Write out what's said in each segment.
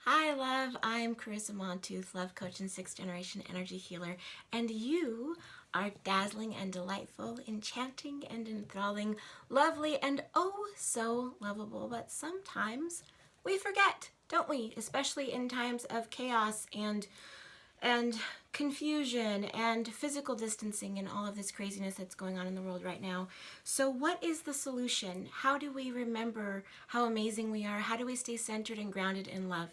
Hi, love. I'm Carisa Montooth, love coach and sixth generation energy healer, and you are dazzling and delightful, enchanting and enthralling, lovely and oh so lovable. But sometimes we forget, don't we? Especially in times of chaos and confusion and physical distancing and all of this craziness that's going on in the world right now. So what is the solution? How do we remember how amazing we are? How do we stay centered and grounded in love?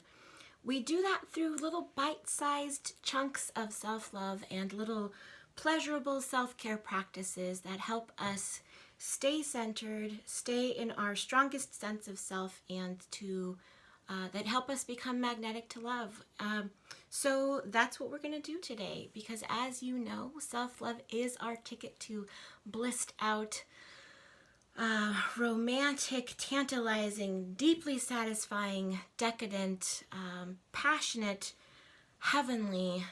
We do that through little bite-sized chunks of self-love and little pleasurable self-care practices that help us stay centered, stay in our strongest sense of self, and that help us become magnetic to love. So that's what we're going to do today, because as you know, self-love is our ticket to blissed out, romantic, tantalizing, deeply satisfying, decadent, passionate, heavenly,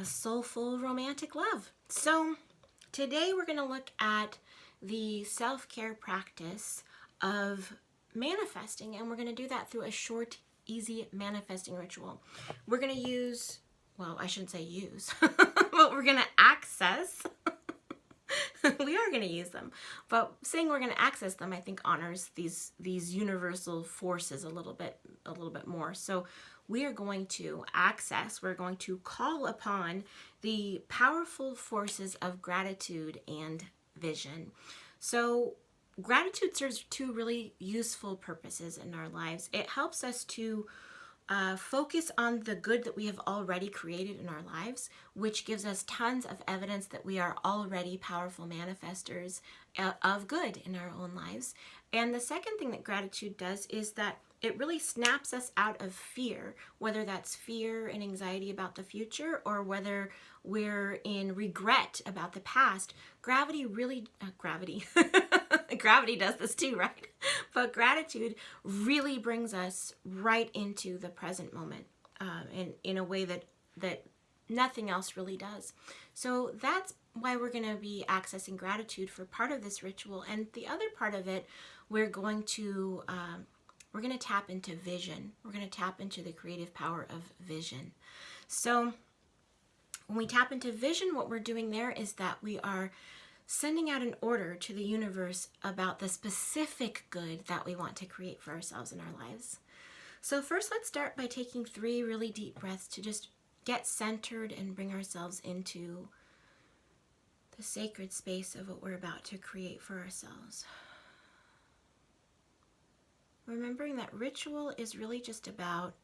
soulful, romantic love. So today we're going to look at the self-care practice of manifesting, and we're going to do that through a short, easy manifesting ritual. We're going to use, well, I shouldn't say use, but we're going to access we are going to use them, but saying we're going to access them, I think, honors these universal forces a little bit more. So we are going to we're going to call upon the powerful forces of gratitude and vision. So gratitude serves two really useful purposes in our lives. It helps us to focus on the good that we have already created in our lives, which gives us tons of evidence that we are already powerful manifestors of good in our own lives. And the second thing that gratitude does is that it really snaps us out of fear, whether that's fear and anxiety about the future or whether we're in regret about the past. Gravity does this too, right? But gratitude really brings us right into the present moment, in a way that nothing else really does. So that's why we're going to be accessing gratitude for part of this ritual, and the other part of it, we're going to tap into vision. We're going to tap into the creative power of vision. So when we tap into vision, what we're doing there is that we are sending out an order to the universe about the specific good that we want to create for ourselves in our lives. So first, let's start by taking 3 really deep breaths to just get centered and bring ourselves into the sacred space of what we're about to create for ourselves. Remembering that ritual is really just about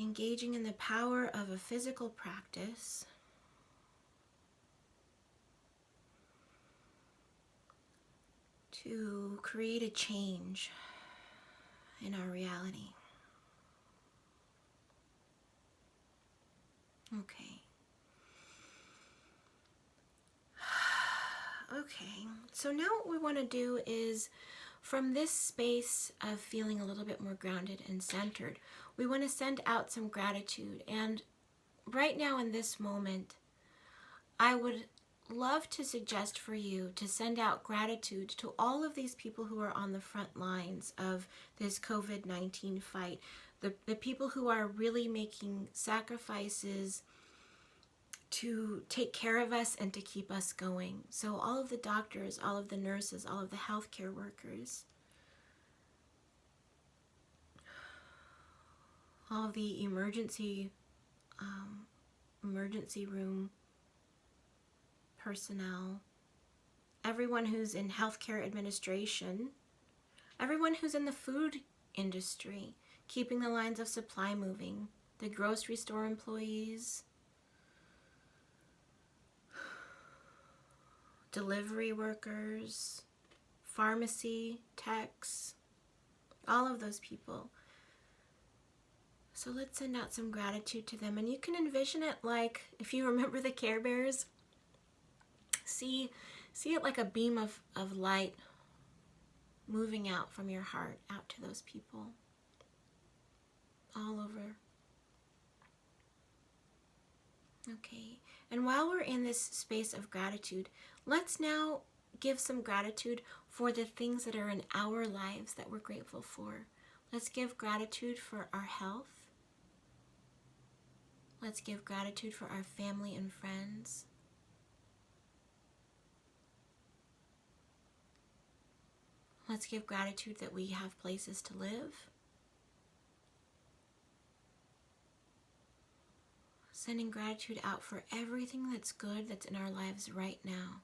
engaging in the power of a physical practice to create a change in our reality. Okay. Okay, so now what we want to do is, from this space of feeling a little bit more grounded and centered, we want to send out some gratitude. And right now in this moment, I would love to suggest for you to send out gratitude to all of these people who are on the front lines of this COVID-19 fight, the people who are really making sacrifices to take care of us and to keep us going. So all of the doctors, all of the nurses, all of the healthcare workers, all of the emergency room personnel, everyone who's in healthcare administration, everyone who's in the food industry, keeping the lines of supply moving, the grocery store employees, delivery workers, pharmacy techs, all of those people. So let's send out some gratitude to them. And you can envision it like, if you remember the Care Bears, see it like a beam of light moving out from your heart out to those people all over. Okay, and while we're in this space of gratitude, let's now give some gratitude for the things that are in our lives that we're grateful for. Let's give gratitude for our health. Let's give gratitude for our family and friends. Let's give gratitude that we have places to live. Sending gratitude out for everything that's good that's in our lives right now.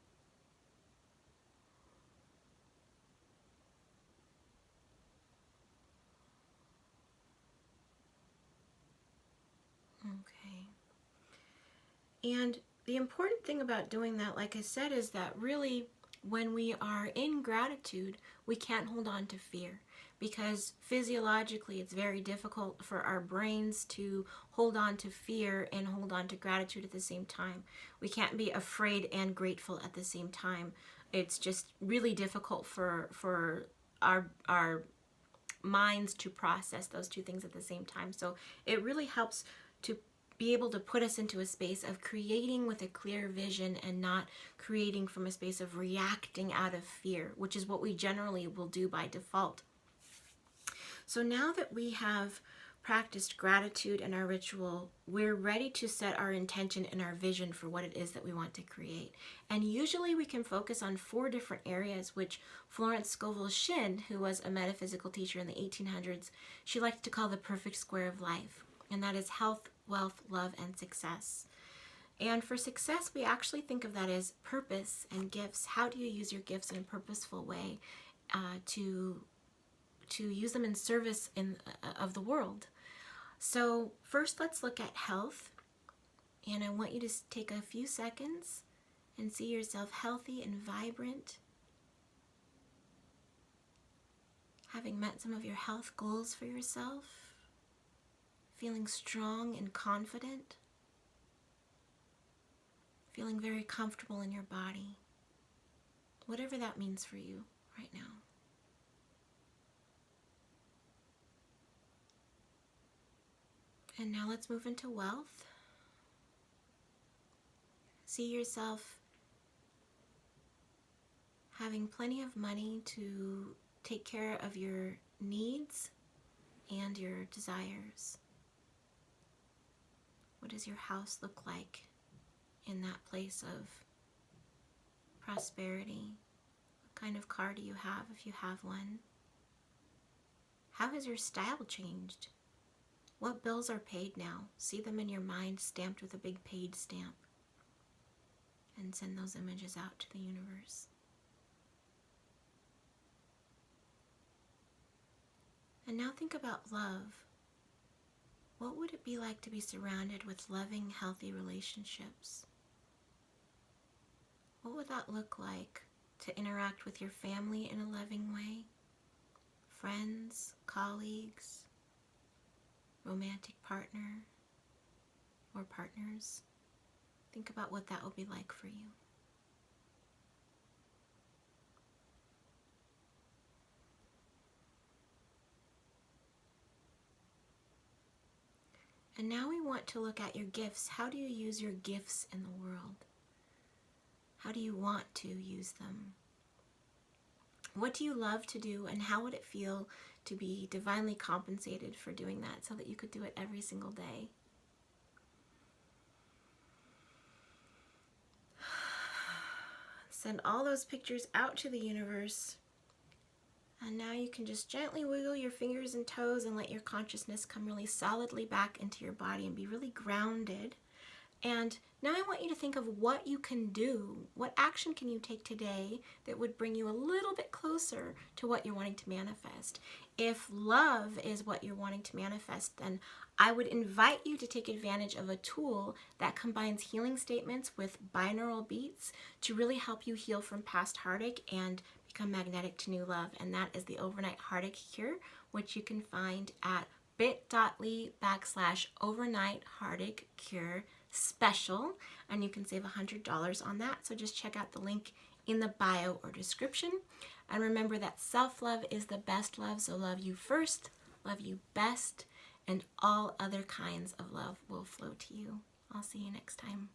Okay. And the important thing about doing that, like I said, is that really when we are in gratitude, we can't hold on to fear, because physiologically it's very difficult for our brains to hold on to fear and hold on to gratitude at the same time. We can't be afraid and grateful at the same time. It's just really difficult for our minds to process those two things at the same time. So it really helps to be able to put us into a space of creating with a clear vision and not creating from a space of reacting out of fear, which is what we generally will do by default. So now that we have practiced gratitude in our ritual, we're ready to set our intention and our vision for what it is that we want to create. And usually we can focus on 4 different areas, which Florence Scovel Shinn, who was a metaphysical teacher in the 1800s, she liked to call the perfect square of life. And that is health, wealth, love, and success. And for success, we actually think of that as purpose and gifts. How do you use your gifts in a purposeful way to use them in service of the world? So first, let's look at health. And I want you to take a few seconds and see yourself healthy and vibrant, having met some of your health goals for yourself, feeling strong and confident, feeling very comfortable in your body, whatever that means for you right now. And now let's move into wealth. See yourself having plenty of money to take care of your needs and your desires. What does your house look like in that place of prosperity? What kind of car do you have if you have one? How has your style changed? What bills are paid now? See them in your mind stamped with a big paid stamp. And send those images out to the universe. And now think about love. What would it be like to be surrounded with loving, healthy relationships? What would that look like to interact with your family in a loving way? Friends, colleagues, romantic partner, or partners? Think about what that would be like for you. And now we want to look at your gifts. How do you use your gifts in the world? How do you want to use them? What do you love to do, and how would it feel to be divinely compensated for doing that so that you could do it every single day? Send all those pictures out to the universe. And now you can just gently wiggle your fingers and toes and let your consciousness come really solidly back into your body and be really grounded. And now I want you to think of what you can do. What action can you take today that would bring you a little bit closer to what you're wanting to manifest? If love is what you're wanting to manifest, then I would invite you to take advantage of a tool that combines healing statements with binaural beats to really help you heal from past heartache and become magnetic to new love. And that is the Overnight Heartache Cure, which you can find at bit.ly/overnight heartache cure special, and you can save $100 on that. So just check out the link in the bio or description. And remember that self-love is the best love, so love you first, love you best, and all other kinds of love will flow to you. I'll see you next time.